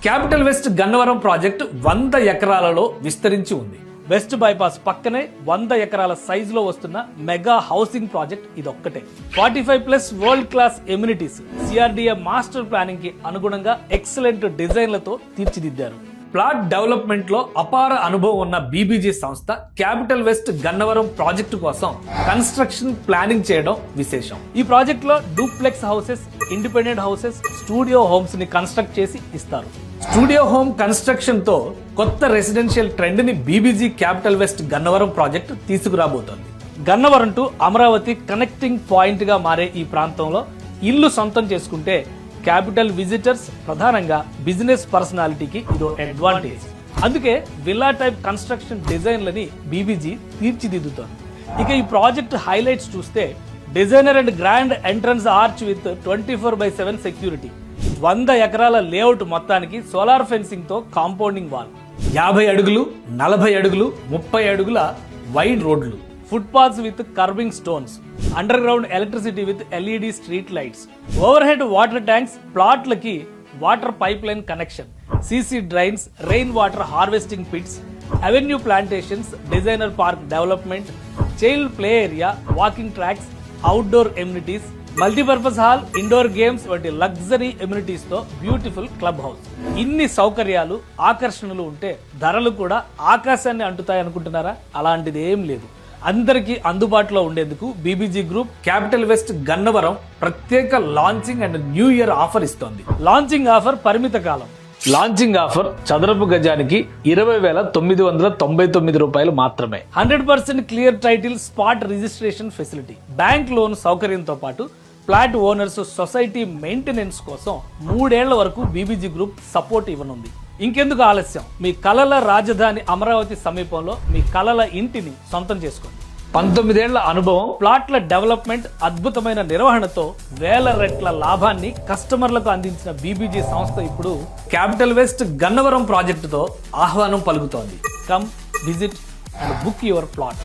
Capital west Gannavaram project 100 ఎకరాలలో విస్తరించి ఉంది. వెస్ట్ బైపాస్ పక్కనే 100 ఎకరాల సైజులో వస్తున్న మెగా హౌసింగ్ ప్రాజెక్ట్ ఇదొక్కటే. 45+ world class amenities CRDA master planning కి అనుగుణంగా ఎక్సలెంట్ డిజైన్లతో తీర్చిదిద్దారు. ప్లాట్ డెవలప్మెంట్ లో అపార అనుభవం ఉన్న బీబీజీ సంస్థ క్యాపిటల్ వెస్ట్ గన్నవరం ప్రాజెక్టు కోసం కన్స్ట్రక్షన్ ప్లానింగ్ చేయడం విశేషం. ఈ ప్రాజెక్ట్ లో duplex houses, independent houses, studio homes ని కన్స్ట్రక్ట్ చేసి ఇస్తారు. స్టూడియో హోమ్ కన్స్ట్రక్షన్ తో కొత్త రెసిడెన్షియల్ ట్రెండ్ ని BBG capital west Gannavaram project తీసుకురాబోతోంది. Gannavaram to Amaravati connecting point గా మారే ఈ ప్రాంతంలో ఇల్లు సొంతం చేసుకుంటే క్యాపిటల్ విజిటర్స్, ప్రధానంగా బిజినెస్ పర్సనాలిటీకి ఇదో అడ్వాంటేజ్. అందుకే విల్లా టైప్ కన్స్ట్రక్షన్ డిజైన్లని బీబీజీ తీర్చిదిద్దుతోంది. ఇక ఈ ప్రాజెక్ట్ హైలైట్స్ చూస్తే designer and grand entrance arch with 24/7 security, 100 ఎకరాల లేఅవుట్ మొత్తానికి సోలార్ ఫెన్సింగ్ తో కాంపౌండింగ్ వాల్, 50 అడుగులు, 40 అడుగులు, 30 అడుగుల వైడ్ రోడ్లు, foot paths with curving stones, under ground electricity with LED street lights, over head water tanks, ప్లాట్లకి water pipe line connection, CC drains, rain water harvesting pits, avenue plantations, designer park development, child play area, walking tracks, outdoor amenities, multipurpose hall, indoor games వంటి luxury amenities తో beautiful club house. ఇన్ని సౌకర్యాలు, ఆకర్షణలు ఉంటే ధరలు కూడా ఆకాశాన్ని అంటుతాయి అనుకుంటున్నారా? అలాంటిది ఏం లేదు. అందరికీ అందుబాటులో ఉండేందుకు BBG group capital west Gannavaram ప్రత్యేక launching and new year offer ఇస్తోంది. లాంచింగ్ ఆఫర్ పరిమిత కాలం. లాంచింగ్ ఆఫర్ చదరపు గజానికి 20,999 రూపాయలు మాత్రమే. 100% clear title, spot registration facility, bank loan సౌకర్యంతో పాటు ఫ్లాట్ ఓనర్స్ సొసైటీ మెయింటెనెన్స్ కోసం 3 ఏళ్ల వరకు బీబీజీ గ్రూప్ సపోర్ట్ ఇవ్వనుంది. ఇంకెందుకు ఆలస్యం? మీ కలల రాజధాని అమరావతి సమీపంలో మీ కలల ఇంటిని సొంతం చేసుకోండి. 19 ఏళ్ల అనుభవం, ప్లాట్ల డెవలప్మెంట్, అద్భుతమైన నిర్వహణతో వేల రెట్ల లాభాన్ని కస్టమర్లకు అందించిన బీబీజీ సంస్థ ఇప్పుడు క్యాపిటల్ వెస్ట్ గన్నవరం ప్రాజెక్టుతో ఆహ్వానం పలుకుతోంది. Come visit and book your plot.